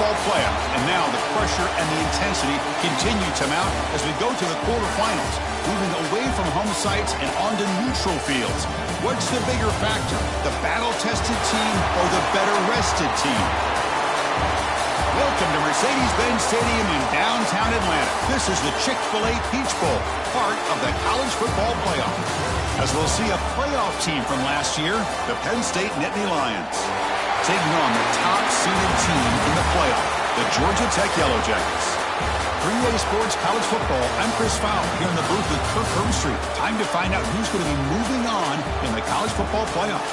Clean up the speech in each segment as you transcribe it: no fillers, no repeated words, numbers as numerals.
Football Playoff. And now the pressure and the intensity continue to mount as we go to the quarterfinals, moving away from home sites and onto neutral fields. What's the bigger factor, the battle-tested team or the better-rested team? Welcome to Mercedes-Benz Stadium in downtown Atlanta. This is the Chick-fil-A Peach Bowl, part of the College Football Playoff. As we'll see a playoff team from last year, the Penn State Nittany Lions, taking on the top-seeded team in the playoff, the Georgia Tech Yellow Jackets. 3A Sports College Football, I'm Chris Fowler here in the booth with Kirk Herbstreit. Time to find out who's going to be moving on in the College Football Playoff.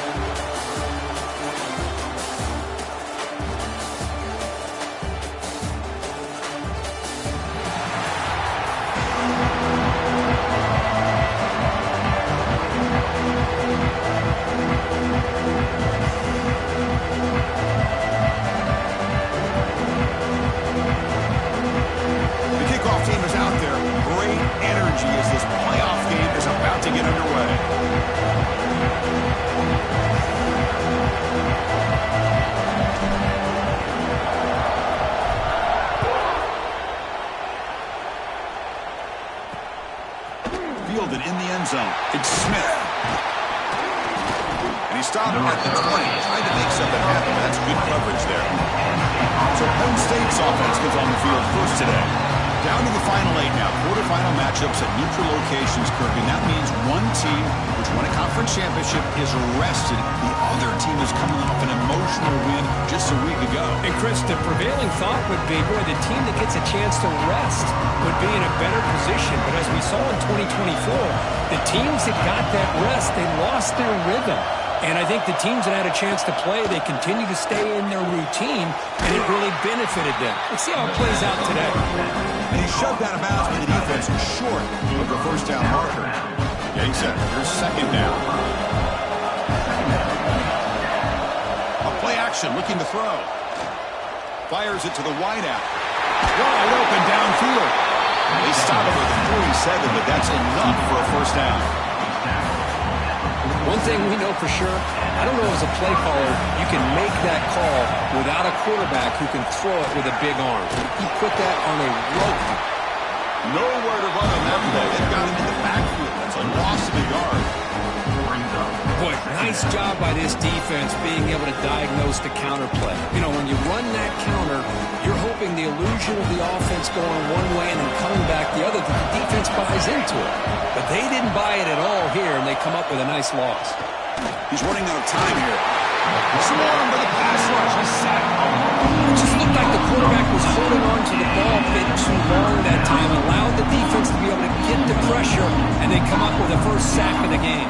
Fielded in the end zone. It's Smith. And he stopped at the 20, trying to make something happen. That's good coverage there. So Penn State's offense gets on the field first today. Down to the final 8 now. Quarterfinal matchups at neutral locations, Kirk. And that means one team which won a conference championship is rested. The other team is coming off an emotional win just a week ago. And Chris, the prevailing thought would be, boy, the team that gets a chance to rest would be in a better position. But as we saw in 2024, the teams that got that rest, they lost their rhythm. And I think the teams that had a chance to play, they continue to stay in their routine, and it really benefited them. Let's see how it plays out today. And he shoved out of bounds, but the defense was short of the first down marker. Yeah, he said, here's second down. A play action, looking to throw. Fires it to the wideout. Wide open downfield. They stop it with a 47, but that's enough for a first down. One thing we know for sure, I don't know as a play caller, you can make that call without a quarterback who can throw it with a big arm. He put that on a rope. Nowhere to run on that play. They've got him in the backfield. That's a loss of a yard. Boy, nice job by this defense being able to diagnose the counter play. You know, when you run that counter, you're hoping the illusion of the offense going one way and then coming back the other. The defense buys into it. But they didn't buy it at all here, and they come up with a nice loss. He's running out of time here. Swarm to the pass rush. He's sacked. It just looked like the quarterback was holding on to the ball a bit too long that time, allowed the defense to be able to get the pressure, and they come up with the first sack of the game.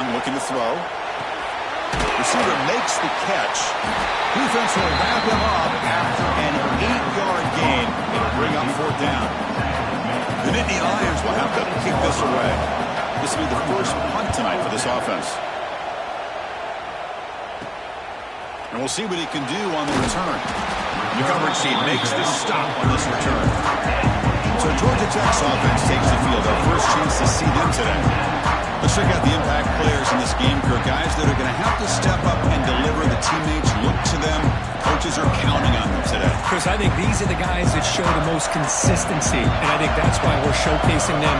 Looking to throw. Receiver makes the catch. Defense will wrap him up after an 8-yard gain. It'll bring up fourth down. The Nittany Lions will have to kick this away. This will be the first punt tonight for this offense. And we'll see what he can do on the return. The coverage team makes the stop on this return. So Georgia Tech's offense takes the field. Our first chance to see them today. Let's check out the impact players in this game, Kirk. Guys that are going to have to step up and deliver. The teammates look to them. Coaches are counting on them today. Chris, I think these are the guys that show the most consistency, and I think that's why we're showcasing them.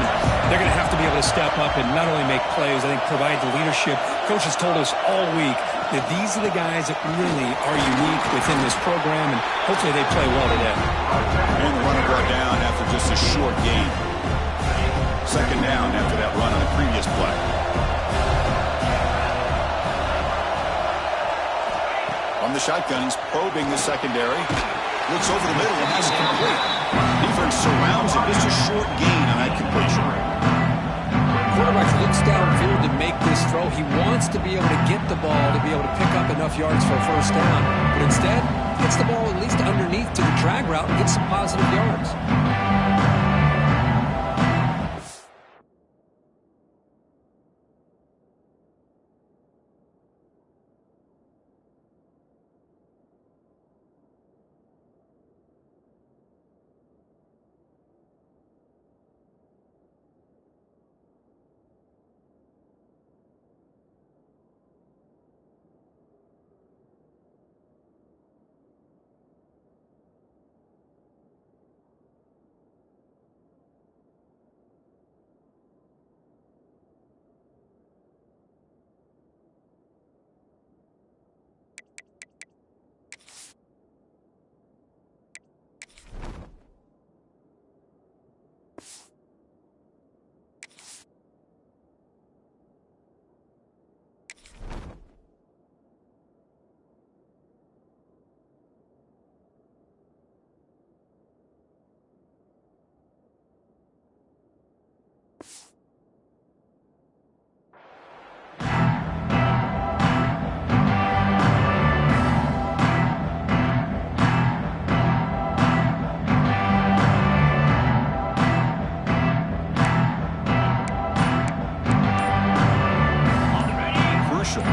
They're going to have to be able to step up and not only make plays, I think provide the leadership. Coaches told us all week that these are the guys that really are unique within this program, and hopefully they play well today. And the runner brought down after just a short gain. Second down after that run on the previous play. On the shotgun, he's probing the secondary. Looks over the middle, and that's complete. Defense surrounds him. Just a short gain on that completion. Quarterback looks downfield to make this throw. He wants to be able to get the ball to be able to pick up enough yards for a first down. But instead, gets the ball at least underneath to the drag route and gets some positive yards.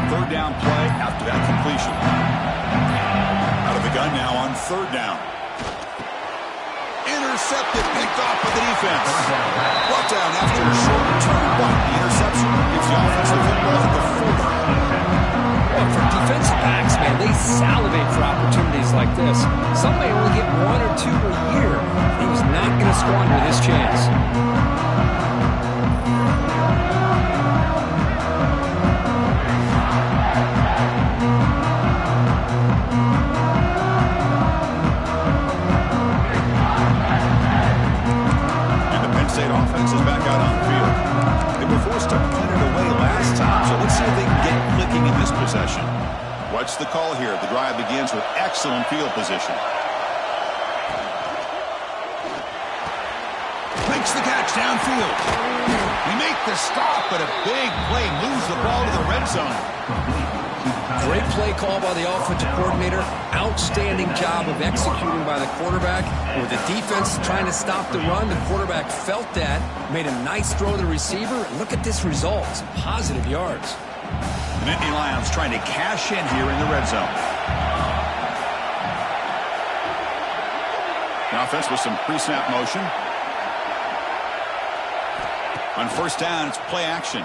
Third down play after that completion. Out of the gun now on third down. Intercepted, picked off by the defense. Brought down after a short return, but the interception gives the offensive football at the 40. Well, for defensive backs, man, they salivate for opportunities like this. Some may only get 1 or 2 a year. He was not going to squander this chance. Offense is back out on the field. They were forced to punt it away last time, so let's see if they can get clicking in this possession. What's the call here? The drive begins with excellent field position. Makes the catch downfield. We make the stop, but a big play moves the ball to the red zone. Great play call by the offensive coordinator. Outstanding job of executing by the quarterback. With the defense trying to stop the run, the quarterback felt that, made a nice throw to the receiver. And look at this result. Some positive yards. The Nittany Lions trying to cash in here in the red zone. The offense with some pre-snap motion. On first down, it's play action.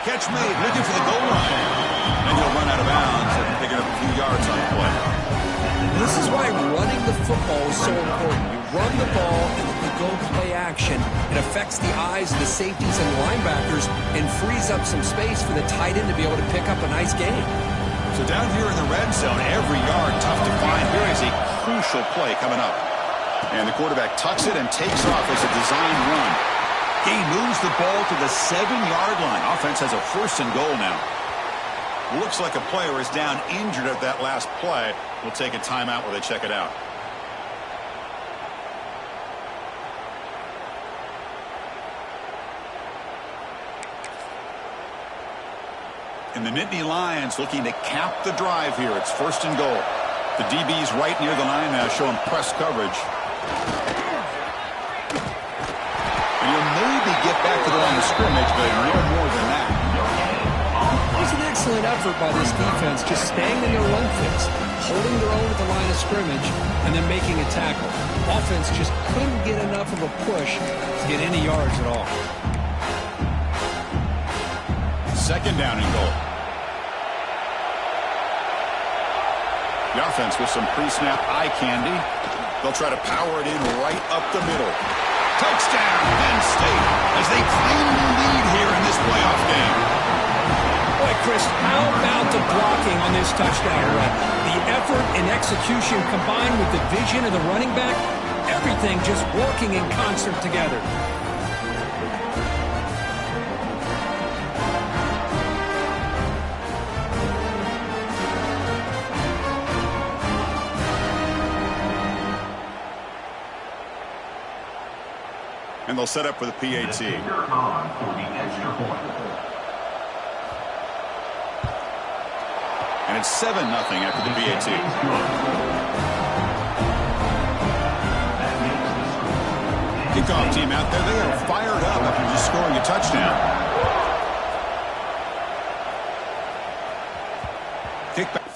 Catch made, looking for the goal line. And he'll run out of bounds and picking up a few yards on the play. This is why running the football is so important. You run the ball and you go play action. It affects the eyes of the safeties and the linebackers and frees up some space for the tight end to be able to pick up a nice gain. So down here in the red zone, every yard tough to find. Here is a crucial play coming up. And the quarterback tucks it and takes off as a design run. He moves the ball to the 7-yard line. Offense has a first and goal now. Looks like a player is down injured at that last play. We'll take a timeout while they check it out. And the Nittany Lions looking to cap the drive here. It's first and goal. The DB's right near the line now, showing press coverage. And you'll maybe get back to the line of scrimmage, but no more than that. It was an excellent effort by this defense, just staying in their run fix, holding their own at the line of scrimmage, and then making a tackle. Offense just couldn't get enough of a push to get any yards at all. Second down and goal. The offense with some pre-snap eye candy. They'll try to power it in right up the middle. Touchdown, Penn State, as they claim the lead here in this playoff game. Boy, Chris, how about the blocking on this touchdown run? The effort and execution combined with the vision of the running back, everything just working in concert together. And they'll set up for the PAT. And And it's 7-0 after the PAT. Kickoff team out there. They are fired up after just scoring a touchdown. Kickback.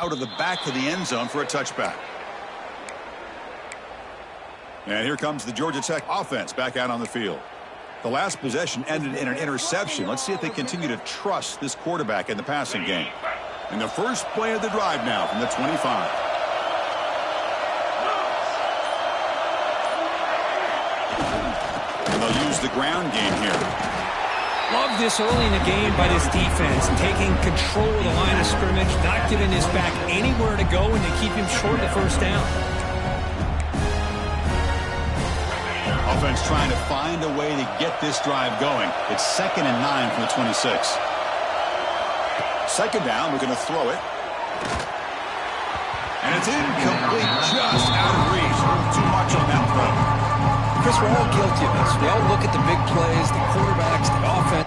Out of the back of the end zone for a touchback. And here comes the Georgia Tech offense back out on the field. The last possession ended in an interception. Let's see if they continue to trust this quarterback in the passing game. And the first play of the drive now from the 25. And they'll use the ground game here. Love this early in the game by this defense, taking control of the line of scrimmage, not giving his back anywhere to go, and they keep him short of the first down. Offense trying to find a way to get this drive going. It's 2nd and 9 from the 26. Second down, we're going to throw it. And it's incomplete, just out of reach. Too much on that throw. Chris, we're all guilty of this. We all look at the big plays, the quarterbacks, the offense.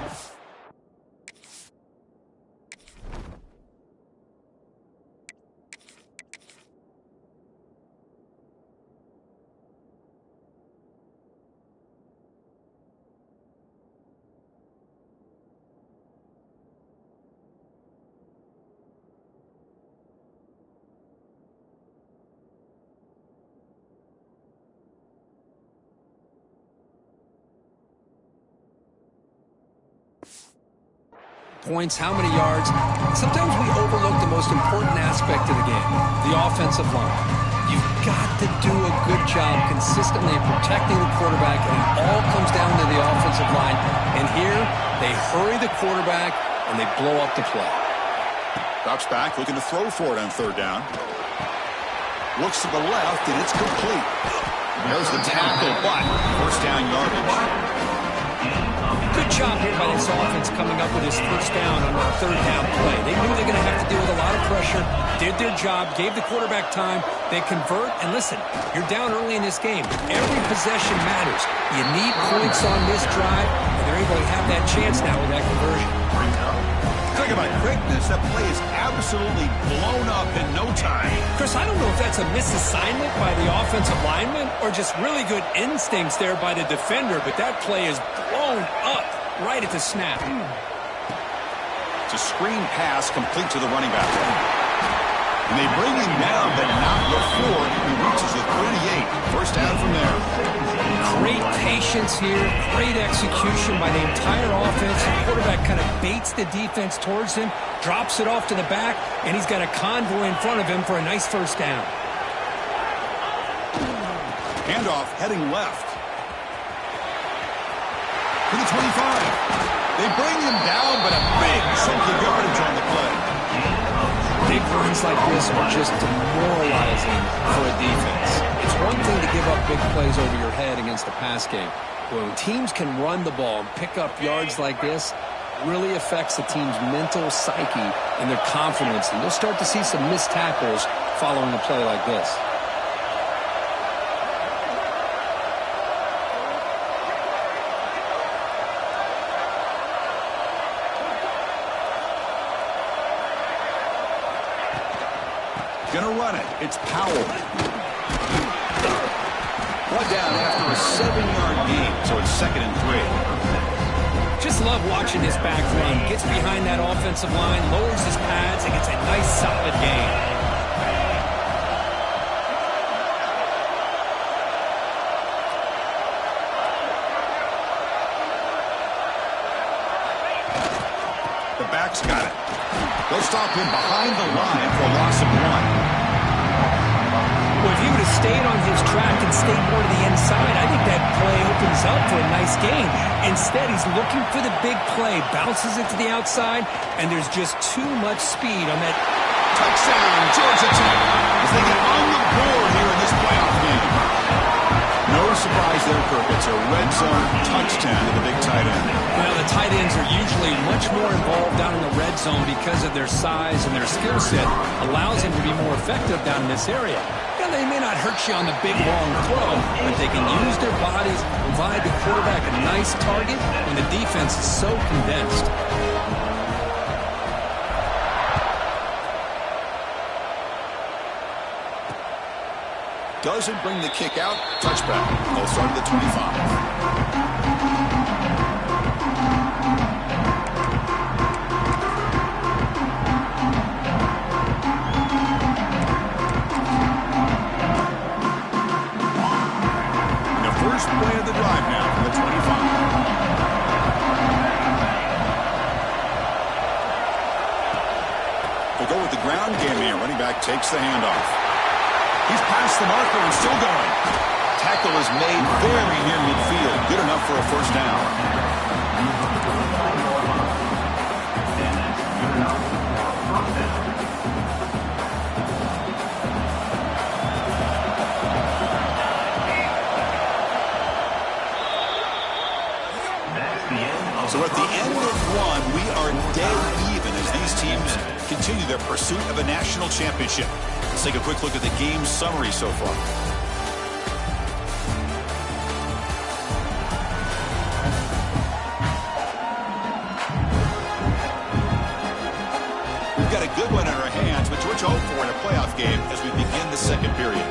Points, how many yards. Sometimes we overlook the most important aspect of the game, the offensive line. You've got to do a good job consistently protecting the quarterback, and it all comes down to the offensive line. And here, they hurry the quarterback, and they blow up the play. Drops back, looking to throw for it on third down. Looks to the left, and it's complete. There's the tackle, but first down yardage. Good job here by this offense coming up with his first down on that third down play. They knew they're going to have to deal with a lot of pressure, did their job, gave the quarterback time. They convert, and listen, you're down early in this game. Every possession matters. You need points on this drive, and they're able to have that chance now with that conversion. Talk about quickness. That play is absolutely blown up in no time. Chris, I don't know if that's a misassignment by the offensive lineman or just really good instincts there by the defender, but that play is blown up right at the snap. It's a screen pass complete to the running back. And they bring him down, but not before he reaches the 38. First down from there. Great patience here, great execution by the entire offense. The quarterback kind of baits the defense towards him, drops it off to the back, and he's got a convoy in front of him for a nice first down. Handoff heading left. To the 25. They bring him down, but a big chunk of yardage on the play. Big runs like this are just demoralizing for a defense. It's one thing to give up big plays over your head against the pass game. When teams can run the ball and pick up yards like this, it really affects the team's mental psyche and their confidence. And you'll start to see some missed tackles following a play like this. Gonna run it. It's Powell. One down after a 7-yard gain, so it's 2nd and 3. Just love watching this back run. Gets behind that offensive line, lowers his pads, and gets a nice solid gain. The back's got it. They'll stop him behind the line for a loss of 1. Well, if he would have stayed on his track and stayed more to the inside, I think that play opens up for a nice gain. Instead, he's looking for the big play, bounces it to the outside, and there's just too much speed on that. Touchdown, Georgia Tech, as they get on the board here in this playoff game. No surprise there, Kirk. It's a red zone touchdown to the big tight end. Well, the tight ends are usually much more involved down in the red zone because of their size and their skill set. Allows them to be more effective down in this area. Yeah, they may not hurt you on the big, long throw, but they can use their bodies, provide the quarterback a nice target when the defense is so condensed. Doesn't bring the kick out. Touchback. They'll start at the 25. Play of the drive now from the 25. They'll go with the ground game here. Running back takes the handoff. He's past the marker and still going. Tackle is made very near midfield. Good enough for a first down. So at the end of one, we are dead even as these teams continue their pursuit of a national championship. Let's take a quick look at the game summary so far. We've got a good one in our hands, but what you hope for in a playoff game as we begin the second period.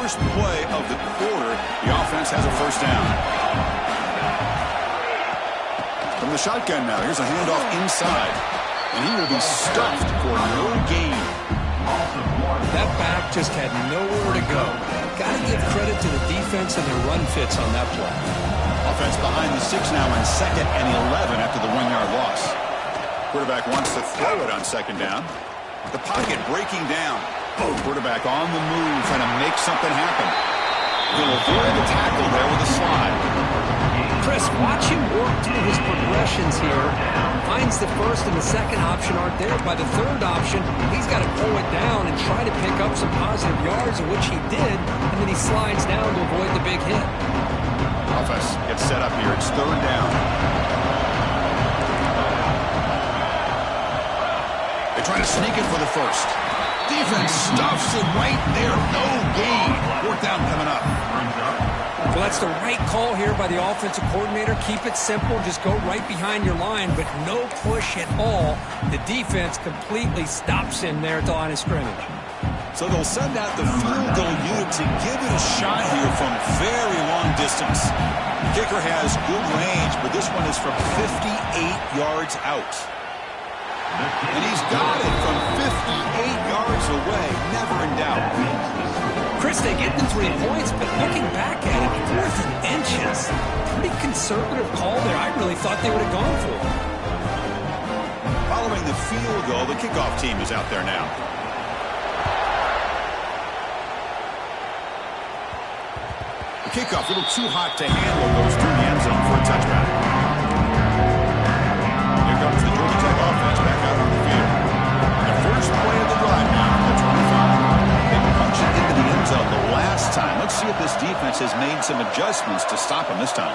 First play of the quarter, the offense has a first down. From the shotgun now, here's a handoff inside, and he will be stuffed for no gain. That back just had nowhere to go. got to give credit to the defense and their run fits on that play. Offense behind the 6 now on 2nd and 11 after the 1-yard loss. Quarterback wants to throw it on 2nd down. The pocket breaking down. Quarterback on the move, trying to make something happen. He'll avoid the tackle there with a slide. Chris, watch him work through his progressions here. Finds the first and the second option aren't there. By the third option, he's got to pull it down and try to pick up some positive yards, of which he did, and then he slides down to avoid the big hit. Offense gets set up here. It's 3rd down. They try to sneak it for the first. Defense stuffs it right there. No gain. 4th down coming up. Well, that's the right call here by the offensive coordinator. Keep it simple. Just go right behind your line, but no push at all. The defense completely stops him there at the line of scrimmage. So they'll send out the field goal unit to give it a shot here from very long distance. The kicker has good range, but this one is from 58 yards out. And he's got it from 58 yards away. Never in doubt. Chris, they get the 3 points, but looking back at it, 4th and inches. Pretty conservative call there. I really thought they would have gone for it. Following the field goal, the kickoff team is out there now. The kickoff, a little too hot to handle, goes through the end zone for a touchback. Here comes the Georgia Tech offense back out on the field. The first play of the drive now from the 25. They punch it into the end zone the last time. Let's see if this defense has made some adjustments to stop them this time.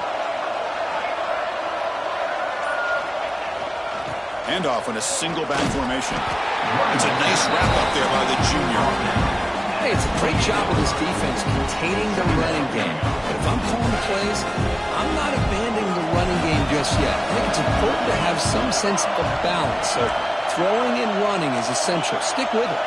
Handoff in a single back formation. It's a nice wrap up there by the junior. Hey, it's a great job of this defense containing the running game. But if I'm calling the plays, I'm not abandoning the running game just yet. I think it's important to have some sense of balance. So throwing and running is essential. Stick with it.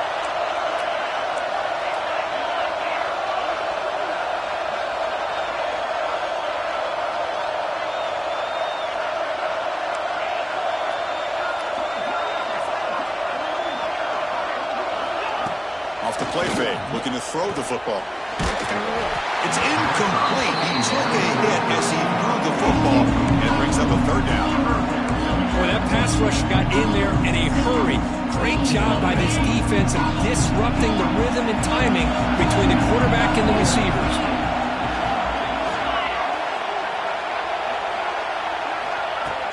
Off the play fake, looking to throw the football. It's incomplete. He took a hit as he threw the football, and it brings up a 3rd down. Boy, that pass rush got in there in a hurry. Great job by this defense of disrupting the rhythm and timing between the quarterback and the receivers.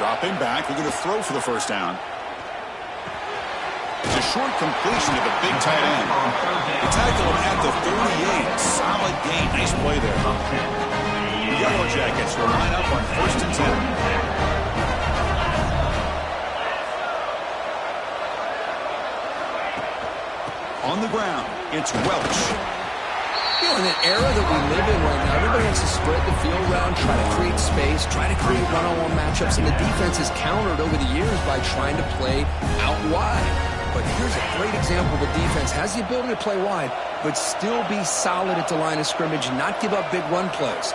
Dropping back, looking to throw for the 1st down. It's a short completion to the big tight end. They tackle him at the 38. Solid gain. Nice play there. The Yellow Jackets will line up on 1st and 10. On the ground, it's Welch. You know, in an era that we live in right now, everybody wants to spread the field around, try to create space, try to create one-on-one matchups, and the defense has countered over the years by trying to play out wide. But here's a great example of a defense has the ability to play wide, but still be solid at the line of scrimmage and not give up big run plays.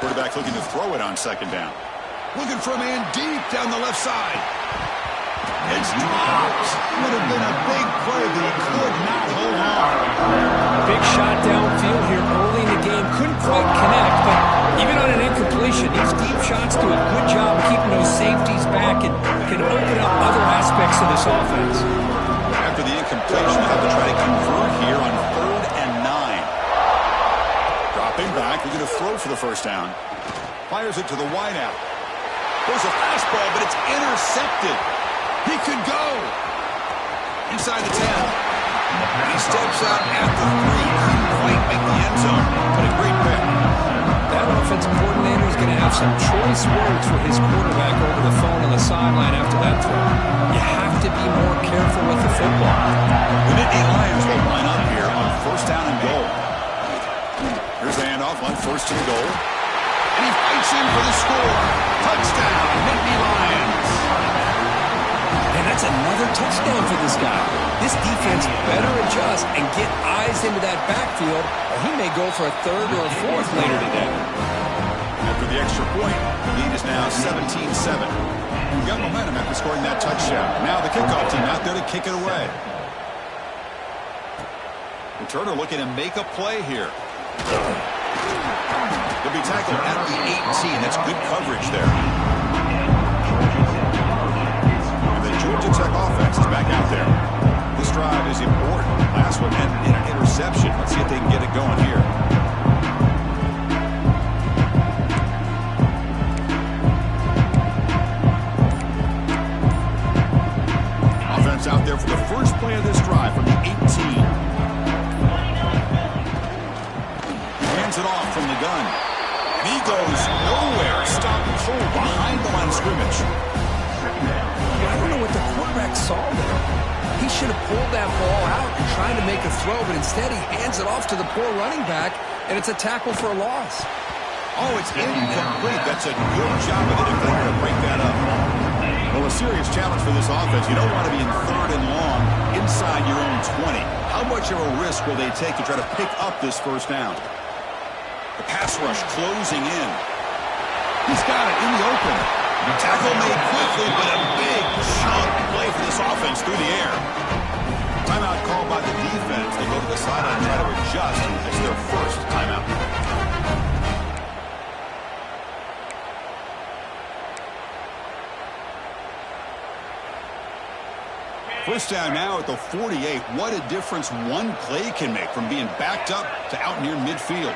Quarterback looking to throw it on 2nd down. Looking for a man deep down the left side. It's dropped. Would have been a big play, but he could not hold on. Big shot downfield here early in the game. Couldn't quite connect, but even on an incompletion, these deep shots do a good job of keeping those safeties back and can open up other aspects of this offense. After the incompletion, they'll have to try to convert here on 3rd and 9. Dropping back, we're going to throw for the 1st down. Fires it to the wideout. There's a fastball, but it's intercepted. He could go inside the 10. He steps out at the 3. Couldn't quite make the end zone, but a great pick. That offensive coordinator is going to have some choice words for his quarterback over the phone on the sideline after that throw. You have to be more careful with the football. The Nittany Lions will line up here on 1st down and goal. Here's the handoff on 1st and goal. And he fights in for the score. Touchdown, Nittany Lions. And that's another touchdown for this guy. This defense better adjust and get eyes into that backfield, or he may go for a 3rd or a 4th later today. After the extra point, the lead is now 17-7. We got momentum after scoring that touchdown. Now the kickoff team out there to kick it away. Turner looking to make a play here. He'll be tackled at the 18. That's good coverage there. And the Georgia Tech offense is back out there. This drive is important. Last one ended in an interception. Let's see if they can get it going here. Offense out there for the first play of this drive from the 18. Hands it off from the gun. And he goes nowhere. Stopped cold behind the line of scrimmage. I don't know what the quarterback saw there. He should have pulled that ball out and tried to make a throw, but instead he hands it off to the poor running back, and it's a tackle for a loss. Oh, it's incomplete. That's a good job of the defender to break that up. Well, a serious challenge for this offense. You don't want to be in 3rd and long inside your own 20. How much of a risk will they take to try to pick up this first down? The pass rush closing in. He's got it in the open. Tackle made quickly, but a big chunk play for this offense through the air. Timeout called by the defense. They go to the sideline and try to adjust. It's their first timeout. First down now at the 48. What a difference one play can make from being backed up to out near midfield.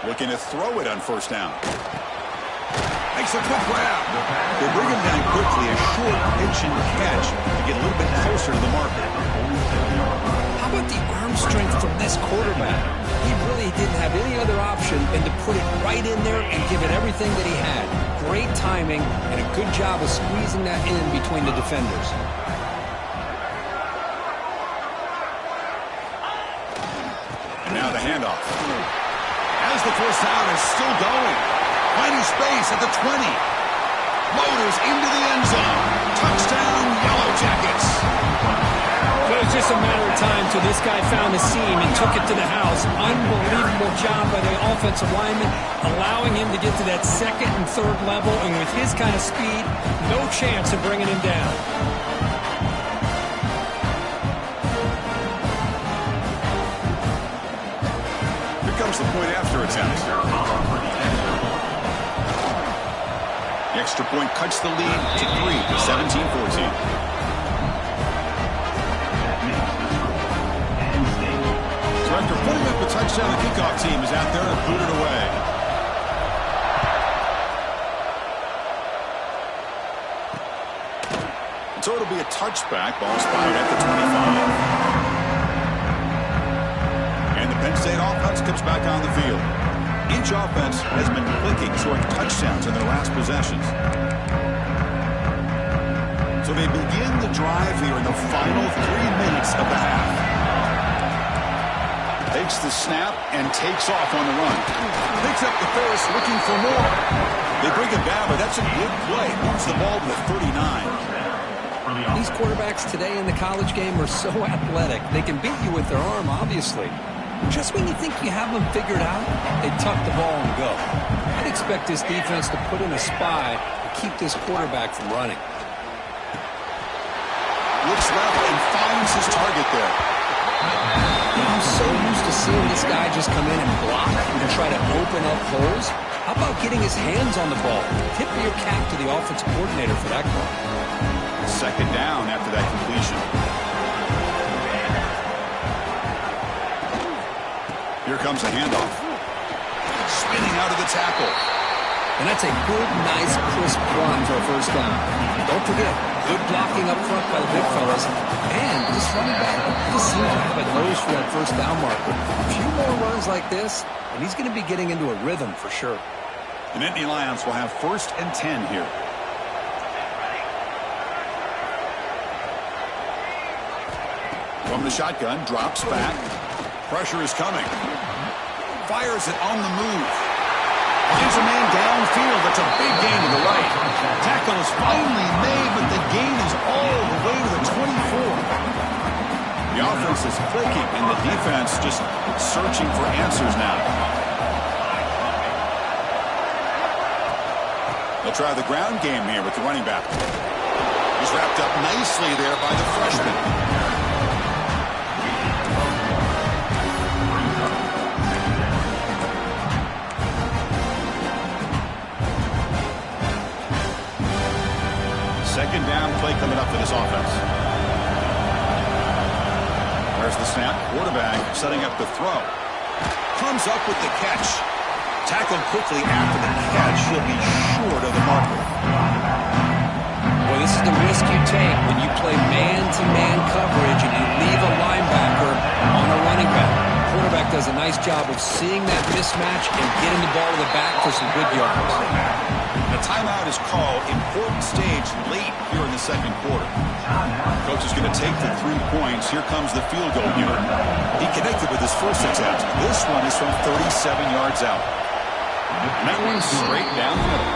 Looking to throw it on first down. Makes a quick grab. They bring him down quickly. A short pitch and catch to get a little bit closer to the marker. How about the arm strength from this quarterback? He really didn't have any other option than to put it right in there and give it everything that he had. Great timing and a good job of squeezing that in between the defenders. And now the handoff. As the first down is still going. Finding space at the 20. Motors into the end zone. Touchdown, Yellow Jackets. But it was just a matter of time till this guy found the seam and took it to the house. Unbelievable job by the offensive lineman, allowing him to get to that 2nd and 3rd level, and with his kind of speed, no chance of bringing him down. Here comes the point after attempt. The extra point cuts the lead to 3, 17-14. So after putting up a touchdown, the kickoff team is out there to boot it away. And so it'll be a touchback. Ball spotted at the 25. And the Penn State offense comes back on the field. Each offense has been clicking, scoring touchdowns in their last possessions. So they begin the drive here in the final 3 minutes of the half. Takes the snap and takes off on the run. Picks up the Ferris looking for more. They bring it down, but that's a good play. Moves the ball to the 39. These quarterbacks today in the college game are so athletic. They can beat you with their arm, obviously. Just when you think you have them figured out, they tuck the ball and go. I'd expect this defense to put in a spy to keep this quarterback from running. Looks left and finds his target there. I'm so used to seeing this guy just come in and block and try to open up holes. How about getting his hands on the ball? Tip of your cap to the offensive coordinator for that call. Second down after that completion. Here comes a handoff. Spinning out of the tackle. And that's a good, nice, crisp run for a first down. Don't forget, good blocking up front by the big fellas. And this running back just seems to have a nose for that first down marker. A few more runs like this, and he's going to be getting into a rhythm for sure. The Nittany Lions will have 1st and 10 here. From the shotgun, drops back. Pressure is coming. Fires it on the move. Finds a man downfield. That's a big gain to the right. Tackle is finally made, but the gain is all the way to the 24. The offense is clicking, and the defense just searching for answers now. They'll try the ground game here with the running back. He's wrapped up nicely there by the freshman. Second down play coming up for this offense. There's the snap. Quarterback setting up the throw. Comes up with the catch. Tackled quickly after the catch. He'll be short of the marker. Well, this is the risk you take when you play man-to-man coverage and you leave a linebacker on a running back. The quarterback does a nice job of seeing that mismatch and getting the ball to the back for some good yards. The timeout is called. Important stage late here in the second quarter. Coach is going to take the 3 points. Here comes the field goal unit. He connected with his first attempt. This one is from 37 yards out. And that one's straight down the middle.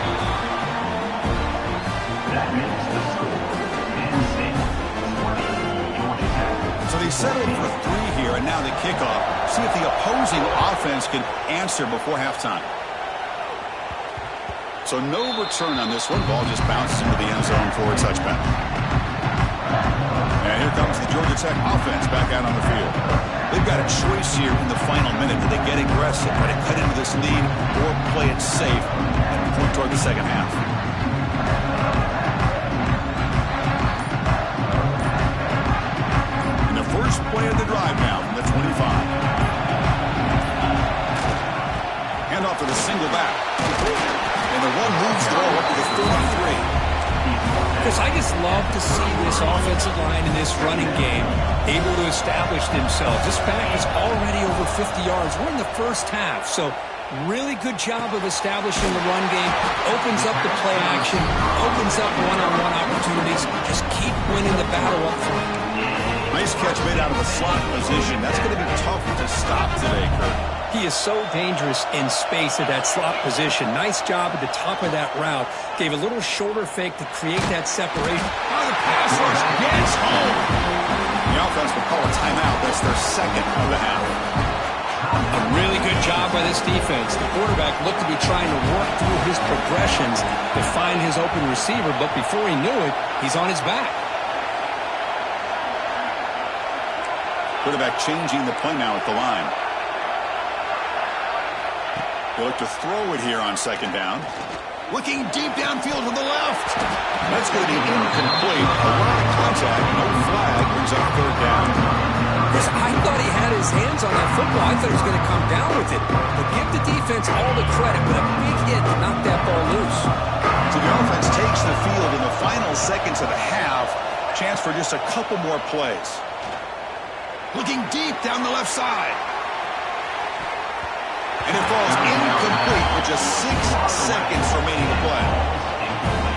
So they settled for 3 here, and now the kickoff. See if the opposing offense can answer before halftime. So no return on this one. Ball just bounces into the end zone for a touchback. And here comes the Georgia Tech offense back out on the field. They've got a choice here in the final minute. Do they get aggressive, try to cut into this lead, or play it safe and point toward the second half? And the first play of the drive now from the 25. Hand off to the single back. And the one moves the ball up to the 33. Because I just love to see this offensive line in this running game able to establish themselves. This back is already over 50 yards. We're in the first half, so really good job of establishing the run game. Opens up the play action, opens up one-on-one opportunities. Just keep winning the battle up front. Nice catch made out of the slot position. That's going to be tough to stop today, Kurt. He is so dangerous in space at that slot position. Nice job at the top of that route. Gave a little shoulder fake to create that separation. Oh, the pass rush gets home. The offense will call a timeout. That's their second of the half. A really good job by this defense. The quarterback looked to be trying to work through his progressions to find his open receiver, but before he knew it, he's on his back. Quarterback changing the play now at the line. They look to throw it here on second down. Looking deep downfield to the left. That's going to be incomplete. A lot of contact. No flag. Brings up third down. Because I thought he had his hands on that football. I thought he was going to come down with it. But give the defense all the credit. But a big hit to knock that ball loose. So the offense takes the field in the final seconds of the half. Chance for just a couple more plays. Looking deep down the left side. And it falls incomplete with just 6 seconds remaining to play.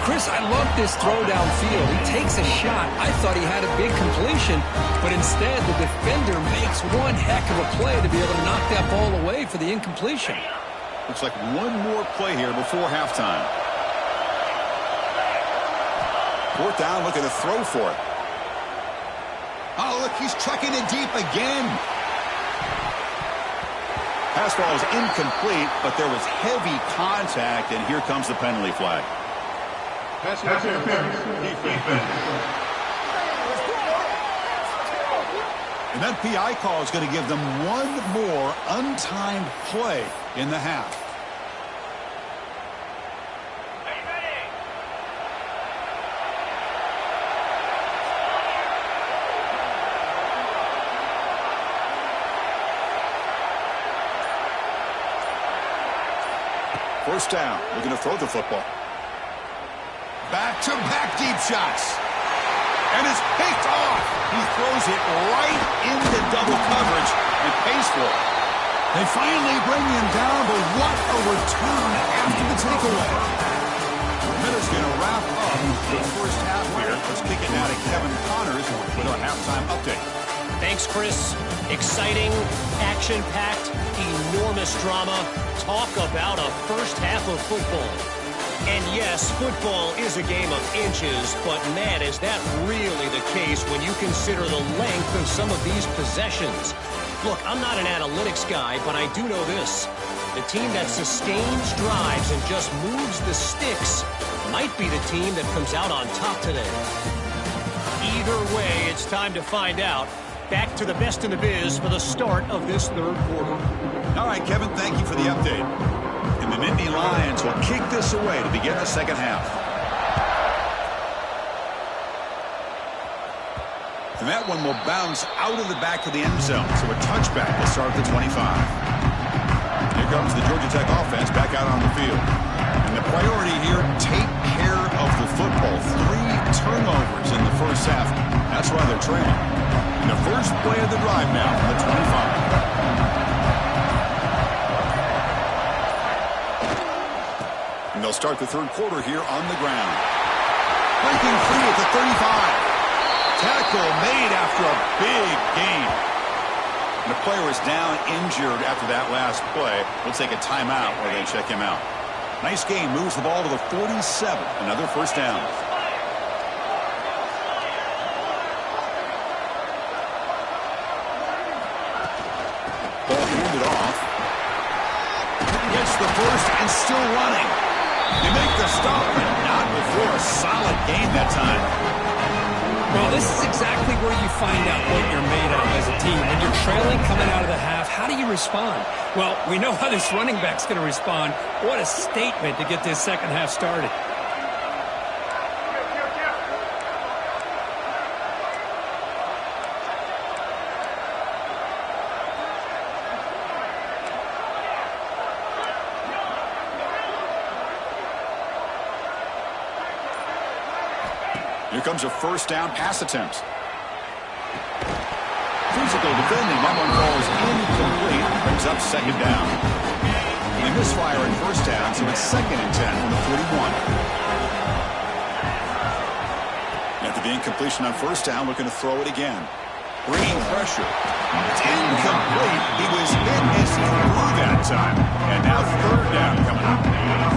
Chris, I love this throw downfield. He takes a shot. I thought he had a big completion, but instead the defender makes one heck of a play to be able to knock that ball away for the incompletion. Looks like one more play here before halftime. Fourth down, looking to throw for it. Oh, look, he's trucking it deep again. Pass ball is incomplete, but there was heavy contact, and here comes the penalty flag. Pass interference. Defense. And that PI call is going to give them one more untimed play in the half. First down, looking to throw the football. Back-to-back deep shots. And it's picked off. He throws it right into double coverage and pays for it. They finally bring him down, but what a return after the takeaway. The minute's going to wrap up the first half here. Let's kick it now to Kevin Connors with our halftime update. Thanks, Chris. Exciting, action-packed, enormous drama. Talk about a first half of football. And yes, football is a game of inches, but man, is that really the case when you consider the length of some of these possessions. Look, I'm not an analytics guy, but I do know this. The team that sustains drives and just moves the sticks might be the team that comes out on top today. Either way, it's time to find out. Back to the best in the biz for the start of this third quarter. All right, Kevin, thank you for the update. And the Nittany Lions will kick this away to begin the second half. And that one will bounce out of the back of the end zone. So a touchback will start at the 25. Here comes the Georgia Tech offense back out on the field. And the priority here, take care of the football. 3 turnovers in the first half. That's why they're trailing. And the first play of the drive now from the 25. And they'll start the third quarter here on the ground. Breaking free at the 35. Tackle made after a big gain. And the player is down injured after that last play. We'll take a timeout while they check him out. Nice game. Moves the ball to the 47. Another first down. Ball handed off. Gets the first and still running. They make the stop, but not before a solid gain that time. Well, this is exactly where you find out what you're made of as a team. When you're trailing coming out of the half, how do you respond? Well, we know how this running back's going to respond. What a statement to get this second half started. Here comes a first down pass attempt. Physical defending. That one falls incomplete. Brings up second down. They misfire in first down, so it's 2nd and 10 from the 41. After the incompletion on first down, looking to throw it again. Bringing pressure. It's incomplete. He was hit as he threw that time. And now third down coming up.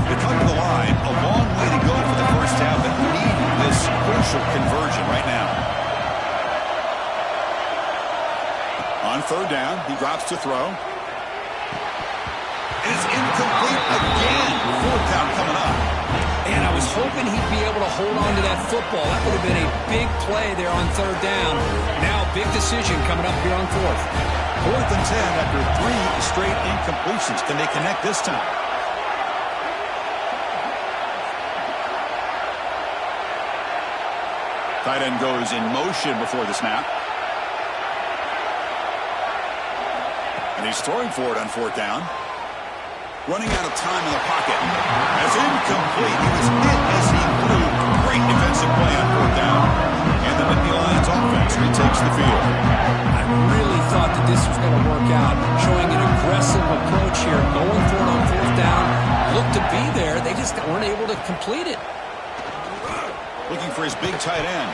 They come to the line. A long way to go for the first half, but need this crucial conversion right now. On third down, he drops to throw. And it's incomplete again. Fourth down coming up. And I was hoping he'd be able to hold on to that football. That would have been a big play there on third down. Now, big decision coming up here on fourth. 4th and 10 after 3 straight incompletions. Can they connect this time? Tight end goes in motion before the snap. And he's throwing for it on fourth down. Running out of time in the pocket. That's incomplete. He was hit as he threw. Great defensive play on fourth down. And the Nittany Lions offense retakes the field. I really thought that this was going to work out. Showing an aggressive approach here. Going for it on fourth down. Looked to be there. They just weren't able to complete it. Looking for his big tight end.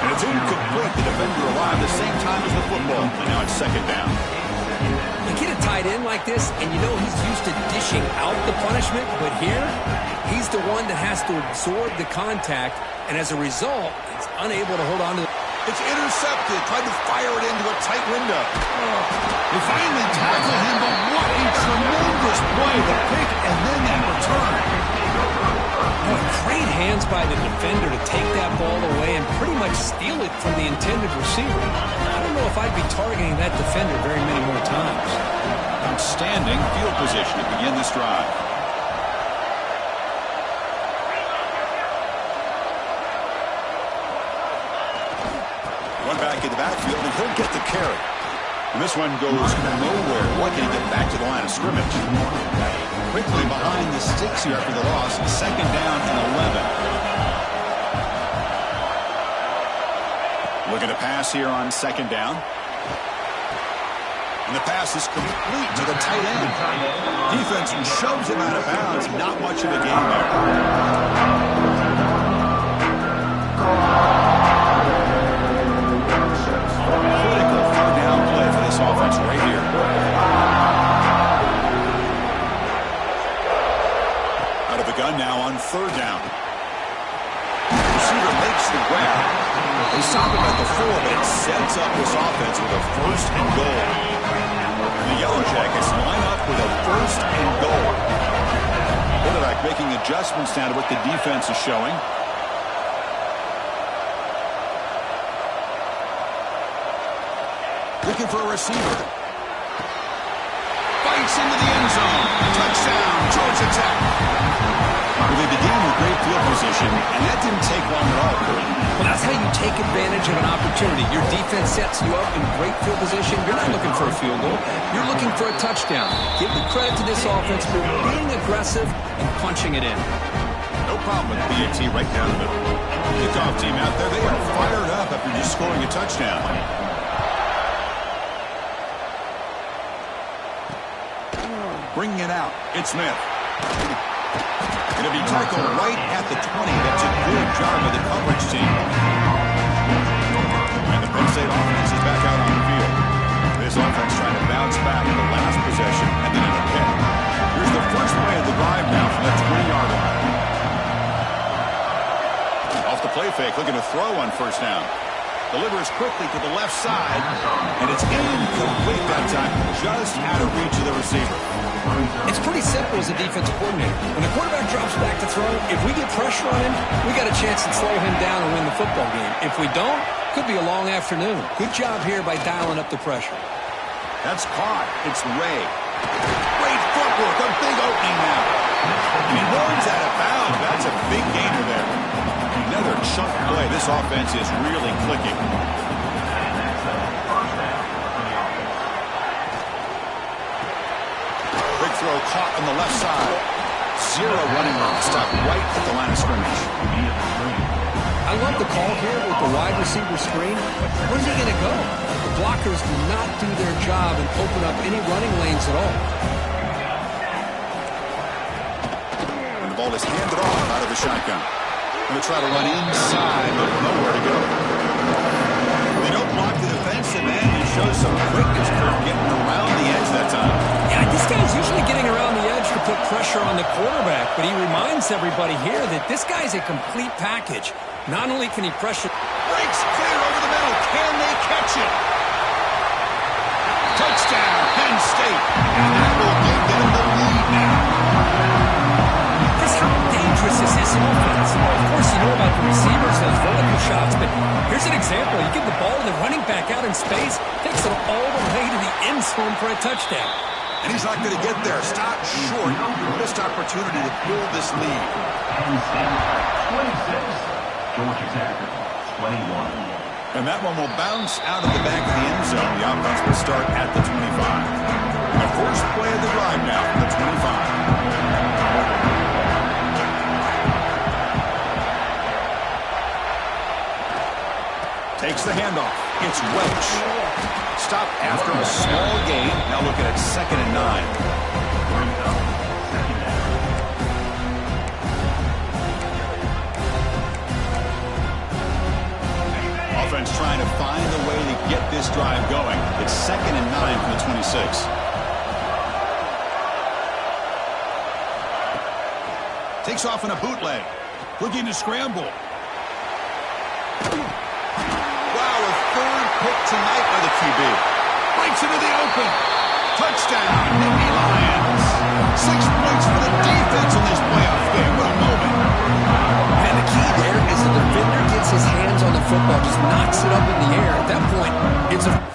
And it's incomplete. The defender arrived at the same time as the football. And now it's second down. You get a tight end like this, and you know he's used to dishing out the punishment, but here, he's the one that has to absorb the contact, and as a result, he's unable to hold on to it. It's intercepted. Tried to fire it into a tight window. They finally tackle him, but what a tremendous play. The pick and then that return. Oh, great hands by the defender to take that ball away and pretty much steal it from the intended receiver. I don't know if I'd be targeting that defender very many more times. Outstanding field position to begin this drive. One back in the backfield, and he'll get the carry. And this one goes nowhere. Why can't he get back to the line of scrimmage? Quickly behind the sticks here after the loss. Second down and 11. Looking to pass here on second down. And the pass is complete to the tight end. Defense shoves him out of bounds. Not much of a gain there. Critical third down play for this offense right here. Out of the gun now on third down. Receiver makes the grab. They stop him at the 4, but it sets up this offense with a first and goal. The Yellow Jackets line up with a first and goal. Quarterback making adjustments now to what the defense is showing. Looking for a receiver. Bites into the end zone. Touchdown, Georgia Tech. Well, they began with great field position, and that didn't take long at all, Cody. Well, that's how you take advantage of an opportunity. Your defense sets you up in great field position. You're not looking for a field goal. You're looking for a touchdown. Give the credit to this offense for being aggressive and punching it in. No problem with PAT right down the middle. Kickoff team out there, they are fired up after just scoring a touchdown. Bringing it out, it's Smith. Going to be tackled right at the 20. That's a good job of the coverage team. And the Penn State offense is back out on the field. This offense trying to bounce back in the last possession and then in a pick. Here's the first play of the drive now from the 20-yard line. Off the play fake, looking to throw on first down. Delivers quickly to the left side, and it's incomplete that time, just out of reach of the receiver. It's pretty simple as a defensive coordinator. When the quarterback drops back to throw, if we get pressure on him, we got a chance to slow him down and win the football game. If we don't, could be a long afternoon. Good job here by dialing up the pressure. That's caught. It's Ray. Great footwork, a big opening now. And he runs out of bounds. That's a big gainer there. Another chunk play. This offense is really clicking. Big throw caught on the left side. Zero running room. Stop right at the line of scrimmage. I love the call here with the wide receiver screen. Where's he going to go? The blockers do not do their job and open up any running lanes at all. And the ball is handed off out of the shotgun. Going to try to run inside, but nowhere to go. They don't block the defensive end and show some quickness for getting around the edge that time. Yeah, this guy's usually getting around the edge to put pressure on the quarterback, but he reminds everybody here that this guy's a complete package. Not only can he pressure... Breaks clear over the middle. Can they catch it? Touchdown, Penn State. And that will give them the lead now. Just how dangerous is this offense? Of course, you know about the receivers, those vertical shots, but here's an example. You give the ball to the running back out in space, takes it all the way to the end zone for a touchdown. And he's not going to get there. Stop short. Missed opportunity to build this lead. Penn State, 26. Georgia Tech, 21. And that one will bounce out of the back of the end zone. The offense will start at the 25. The first play of the drive now from the 25. Takes the handoff. It's Welch. Stop after a small gain. Now looking at 2nd and 9. Offense trying to find a way to get this drive going. It's 2nd and 9 from the 26. Takes off in a bootleg. Looking to scramble. Wow, a third pick tonight by the QB. Breaks into the open. Touchdown, Nittany Lions. 6 points for the defense in this playoff game. What a moment. And the key there is the defender gets his hands on the football, just knocks it up in the air. At that point, it's a...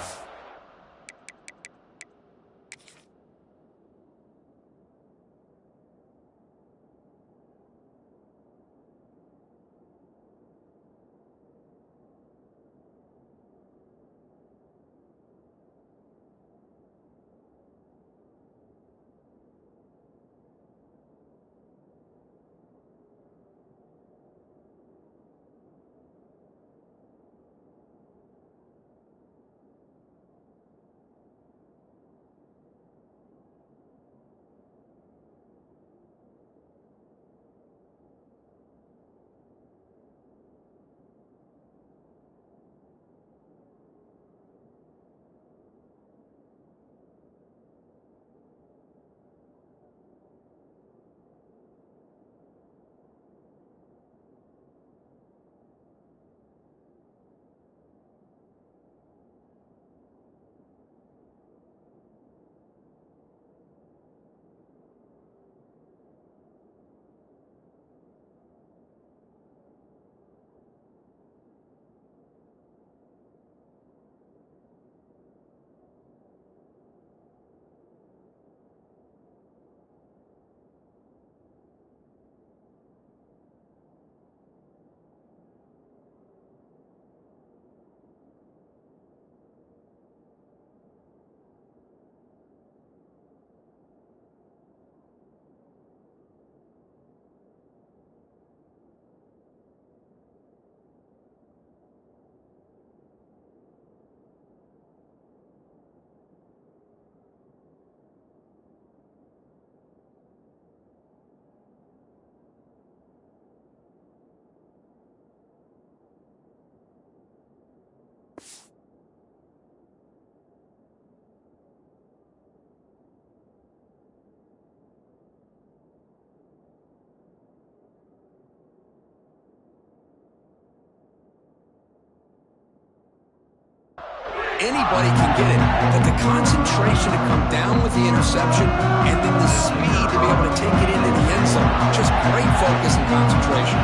anybody can get it. But the concentration to come down with the interception and then the speed to be able to take it into the end zone. Just great focus and concentration.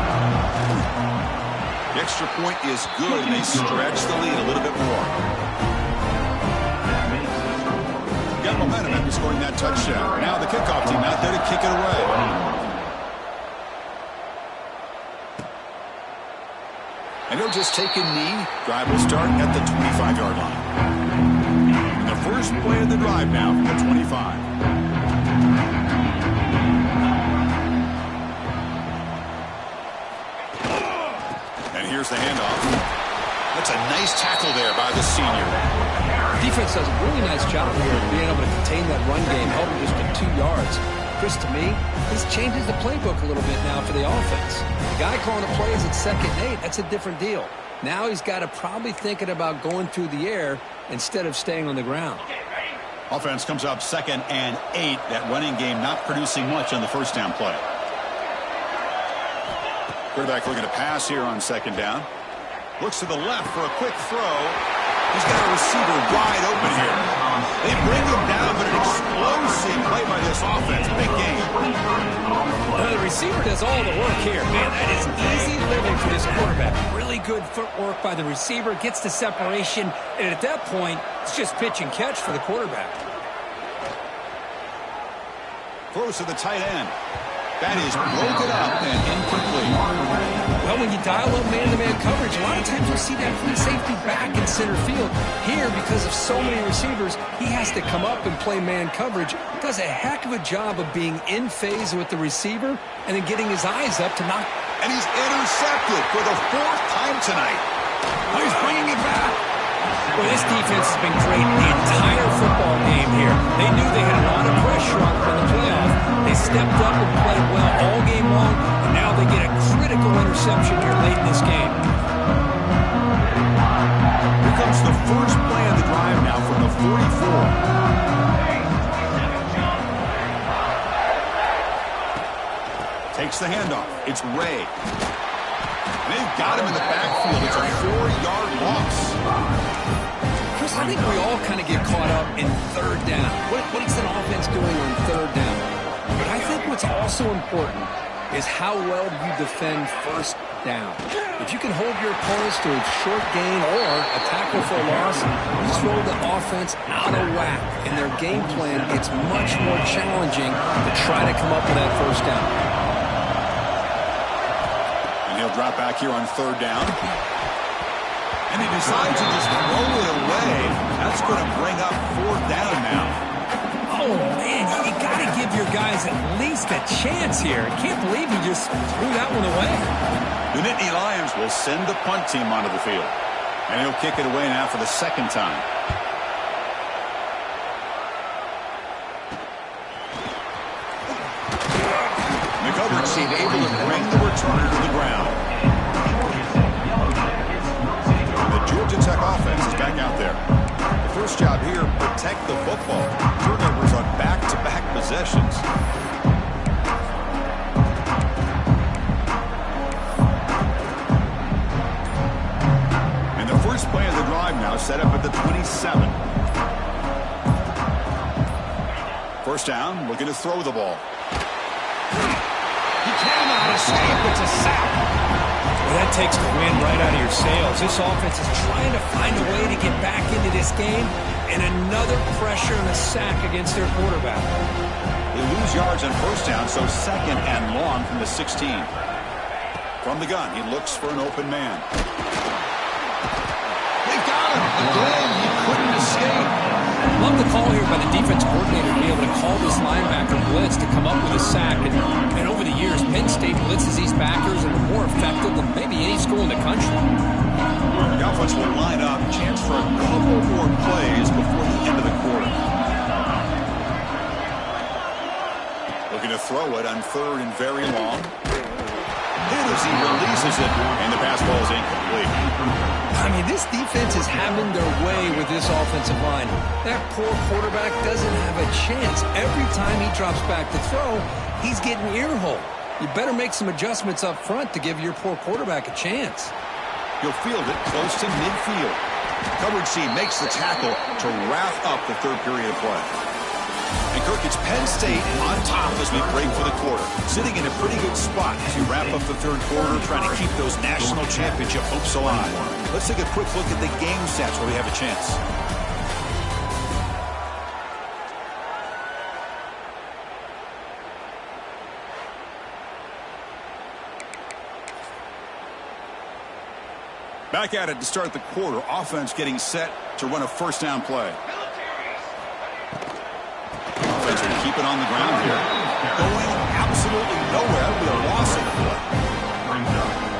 The extra point is good, and they stretch the lead a little bit more. Got momentum after scoring that touchdown. Now the kickoff team out there to kick it away. And he'll just take a knee. Drive will start at the 25-yard line. And the first play of the drive now from the 25. And here's the handoff. That's a nice tackle there by the senior. Defense does a really nice job here of being able to contain that run game, held him just to 2 yards. Chris, to me, this changes the playbook a little bit now for the offense. The guy calling the plays at 2nd and 8, that's a different deal. Now he's got to probably thinking about going through the air instead of staying on the ground. Offense comes up 2nd and 8. That running game not producing much on the first down play. Quarterback looking to pass here on 2nd down. Looks to the left for a quick throw. He's got a receiver wide open here. They bring him down, but an explosive play by this offense. Big game. The receiver does all the work here. Man, that is easy living for this quarterback. Really good footwork by the receiver. Gets the separation. And at that point, it's just pitch and catch for the quarterback. Throws to the tight end. That is broken up and incomplete. Well, when you dial up man-to-man coverage, a lot of times we see that free safety back in center field. Here, because of so many receivers, he has to come up and play man coverage. Does a heck of a job of being in phase with the receiver and then getting his eyes up to knock. And he's intercepted for the 4th time tonight. Oh, he's bringing it back. Well, this defense has been great the entire football game here. They knew they had a lot of pressure on them in the playoff. They stepped up and played well all game long, and now they get a critical interception here late in this game. Here comes the first play of the drive now from the 44. Takes the handoff. It's Ray. And they've got him in the backfield. It's a 4-yard loss. Chris, I think we all kind of get caught up in 3rd down. What is an offense doing on 3rd down? But I think what's also important is how well you defend 1st down. If you can hold your opponents to a short gain or a tackle for a loss, you throw the offense out of whack, and their game plan gets much more challenging to try to come up with that 1st down. And he'll drop back here on 3rd down. And he decides to just throw it away. That's going to bring up 4th down now. Oh, man, you got to give your guys at least a chance here. I can't believe he just threw that one away. The Nittany Lions will send the punt team onto the field. And he'll kick it away now for the 2nd time. McGovern seemed able to bring the returner to the ground. The Georgia Tech offense is back out there. The first job here, protect the football. Turnovers on back-to-back possessions. And the first play of the drive now set up at the 27. First down, looking to throw the ball. He cannot escape. It's a sack. Well, that takes the wind right out of your sails. This offense is trying to find a way to get back into this game, and another pressure and a sack against their quarterback. They lose yards on first down, so 2nd and long from the 16. From the gun, he looks for an open man. They've got him. Again, he couldn't escape. Love the call here by the defense coordinator to be able to call this linebacker blitz to come up with a sack. And over the years, Penn State blitzes these backers and are more effective than maybe any school in the country. The offense will line up. Chance for a couple more plays before the end of the quarter. Looking to throw it on 3rd and very long. Hit as he releases it, and the pass ball is incomplete. I mean, this defense is having their way with this offensive line. That poor quarterback doesn't have a chance. Every time he drops back to throw, he's getting earholed. You better make some adjustments up front to give your poor quarterback a chance. He'll field it close to midfield. Coverage C makes the tackle to wrap up the third period of play. And Kirk, it's Penn State on top as we break for the quarter. Sitting in a pretty good spot as we wrap up the third quarter, trying to keep those national championship hopes alive. Let's take a quick look at the game stats where we have a chance. Back at it to start the quarter. Offense getting set to run a first down play. Offense will keep it on the ground here. Going absolutely nowhere. That'll be a loss of the play.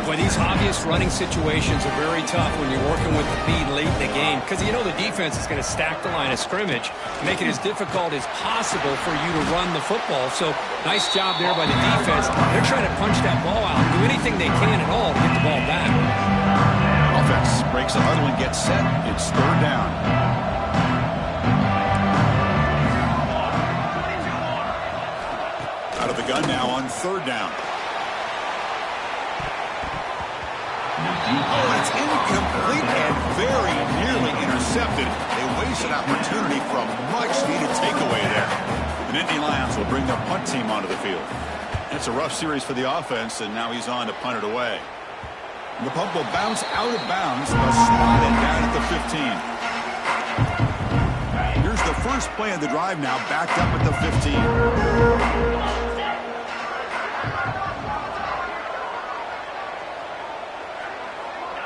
Boy, these obvious running situations are very tough when you're working with the lead late in the game, because you know the defense is going to stack the line of scrimmage, make it as difficult as possible for you to run the football. So nice job there by the defense. They're trying to punch that ball out, do anything they can at all to get the ball back. Offense breaks the huddle and gets set. It's third down. Out of the gun now on third down. Oh, it's incomplete and very nearly intercepted. They wasted opportunity for a much-needed takeaway there. The Nittany Lions will bring their punt team onto the field. It's a rough series for the offense, and now he's on to punt it away. The punt will bounce out of bounds, slide it down at the 15. Here's the first play of the drive now, backed up at the 15.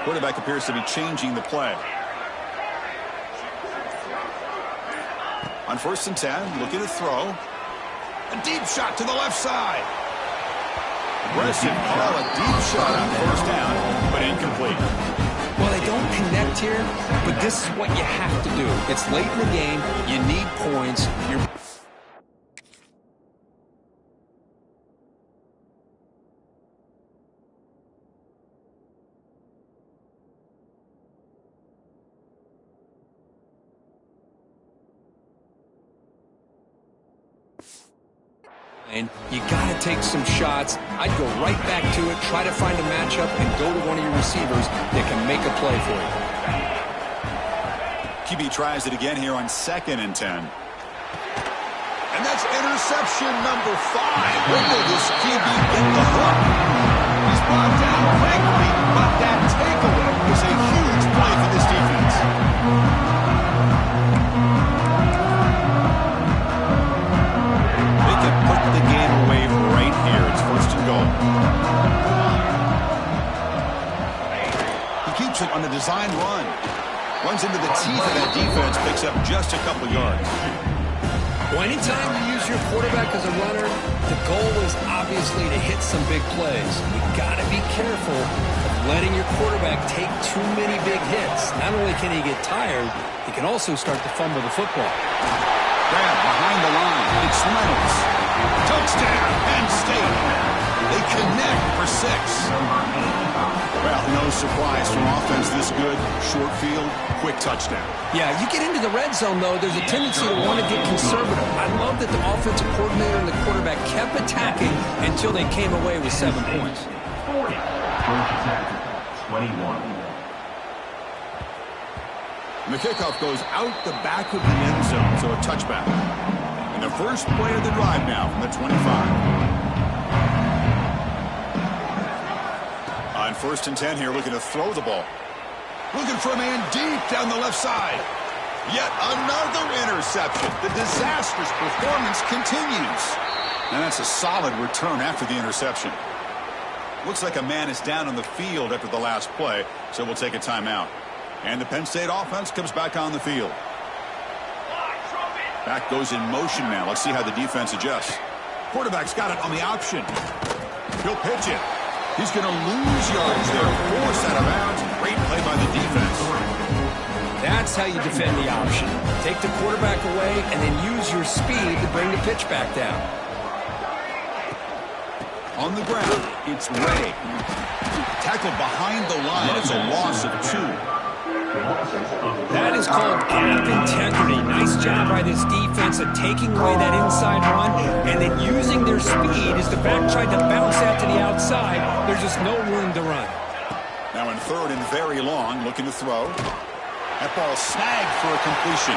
Quarterback appears to be changing the play. On 1st and 10, looking to throw. A deep shot to the left side. Aggressive call, a deep shot on first down, but incomplete. Well, they don't connect here, but this is what you have to do. It's late in the game. You need points. You got to take some shots. I'd go right back to it, try to find a matchup, and go to one of your receivers that can make a play for you. QB tries it again here on 2nd and 10. And that's interception number 5. When will this QB get the hook? He's brought down quickly, but that takeaway was a huge play for this defense. Put the game away right here. It's 1st and goal. He keeps it on the design run. Runs into the teeth of that defense, picks up just a couple yards. Well, anytime you use your quarterback as a runner, the goal is obviously to hit some big plays. You got to be careful of letting your quarterback take too many big hits. Not only can he get tired, he can also start to fumble the football. Grab behind the line. It's Reynolds. Touchdown, Penn State. They connect for 6. Well, no surprise from offense this good. Short field, quick touchdown. Yeah, you get into the red zone, though, there's a tendency to want to get conservative. I love that the offensive coordinator and the quarterback kept attacking until they came away with 7 points. 40. Georgia Tech, 21. And the kickoff goes out the back of the end zone, so a touchback. And the first play of the drive now from the 25. On 1st and 10 here, looking to throw the ball. Looking for a man deep down the left side. Yet another interception. The disastrous performance continues. And that's a solid return after the interception. Looks like a man is down on the field after the last play, so we'll take a timeout. And the Penn State offense comes back on the field. Back goes in motion now. Let's see how the defense adjusts. Quarterback's got it on the option. He'll pitch it. He's going to lose yards there. Forced out of bounds. Great play by the defense. That's how you defend the option. Take the quarterback away and then use your speed to bring the pitch back down. On the ground, it's Ray. Tackled behind the line. It's a loss of 2. That is called gap integrity. Nice job by this defense of taking away that inside run and then using their speed as the back tried to bounce out to the outside. There's just no room to run. Now in 3rd and very long, looking to throw. That ball snagged for a completion.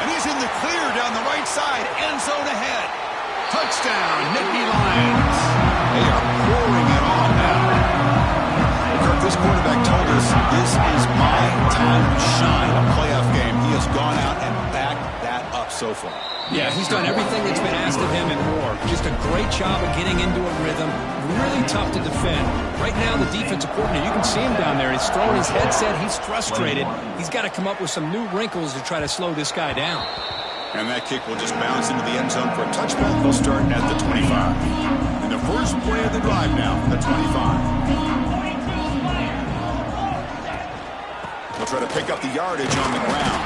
And he's in the clear down the right side. End zone ahead. Touchdown, Nittany Lions. They are pouring it on now. Kirk, this quarterback told us this is my time to shine, a playoff game. He has gone out and backed that up so far. Yeah, he's done everything that's been asked of him and more. Just a great job of getting into a rhythm. Really tough to defend. Right now, the defensive coordinator, you can see him down there. He's throwing his headset. He's frustrated. He's got to come up with some new wrinkles to try to slow this guy down. And that kick will just bounce into the end zone for a touchback. They'll start at the 25. And the first play of the drive now, the 25. They'll try to pick up the yardage on the ground.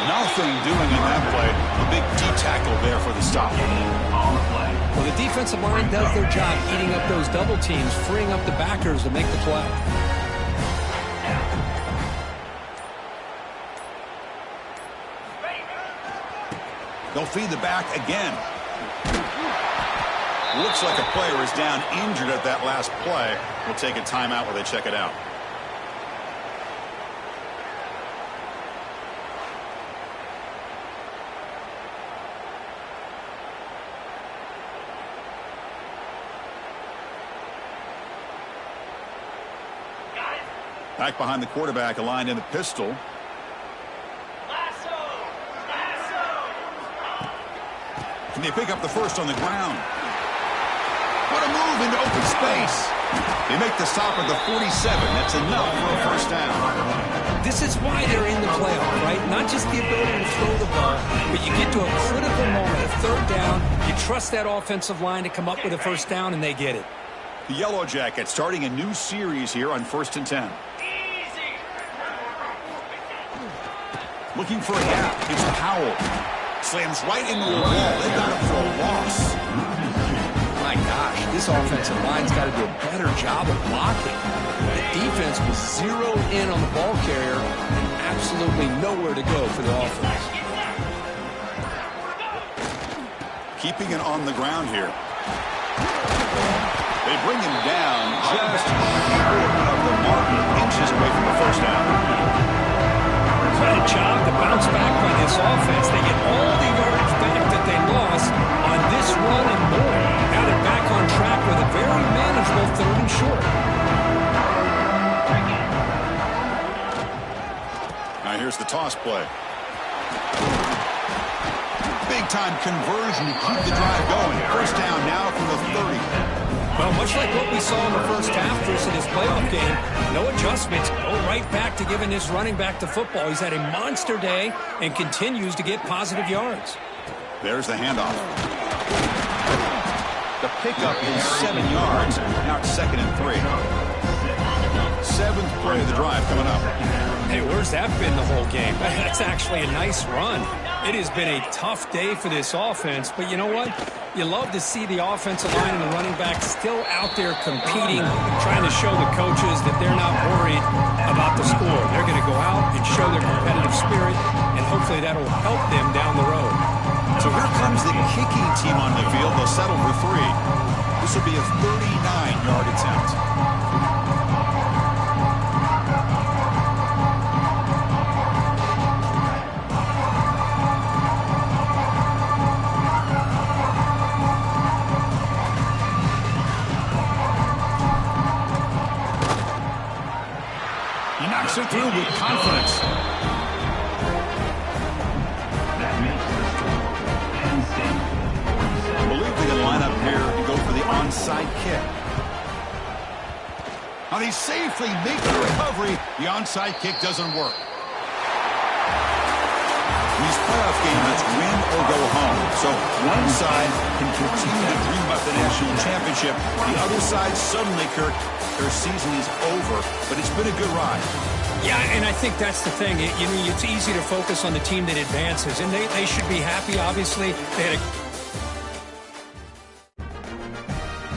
Nothing doing in that play. A big D-tackle there for the stop. Well, the defensive line does their job eating up those double teams, freeing up the backers to make the play. They'll feed the back again. Looks like a player is down injured at that last play. We'll take a timeout while they check it out. Back behind the quarterback, aligned in the pistol. Can they pick up the first on the ground? What a move into open space. They make the stop at the 47. That's enough for a first down. This is why they're in the playoff, right? Not just the ability to throw the ball, but you get to a critical moment, a third down. You trust that offensive line to come up with a first down, and they get it. The Yellow Jackets starting a new series here on 1st and 10. Looking for a gap. It's Powell. Slams right into the wall. They got him for a loss. My gosh, this offensive line's got to do a better job of blocking. The defense was zeroed in on the ball carrier and absolutely nowhere to go for the offense. Keeping it on the ground here. They bring him down just short of the mark, inches away from the first down. What a job to bounce back by this offense. They get all the yardage back that they lost on this run and more. Now they're back on track with a very manageable 3rd and short. Now here's the toss play. Big-time conversion to keep the drive going. First down now from the 30. Well, much like what we saw in the first half versus this playoff game, no adjustments, go right back to giving this running back the football. He's had a monster day and continues to get positive yards. There's the handoff. The pickup is 7 yards. Now it's 2nd and 3. 7th play of the drive coming up. Hey, where's that been the whole game? That's actually a nice run. It has been a tough day for this offense, but you know what? You love to see the offensive line and the running back still out there competing, trying to show the coaches that they're not worried about the score. They're going to go out and show their competitive spirit, and hopefully that'll help them down the road. So here comes the kicking team on the field. They'll settle for 3. This will be a 39-yard attempt. He knocks it through with confidence. I believe they can line up here and go for the onside kick. Now they safely make the recovery. The onside kick doesn't work. In these playoff games, it's win or go home. So one side can continue to dream about the national championship. The other side suddenly, Kirk, their season is over. But it's been a good ride. Yeah, and I think that's the thing. It's easy to focus on the team that advances, and they should be happy, obviously. They had a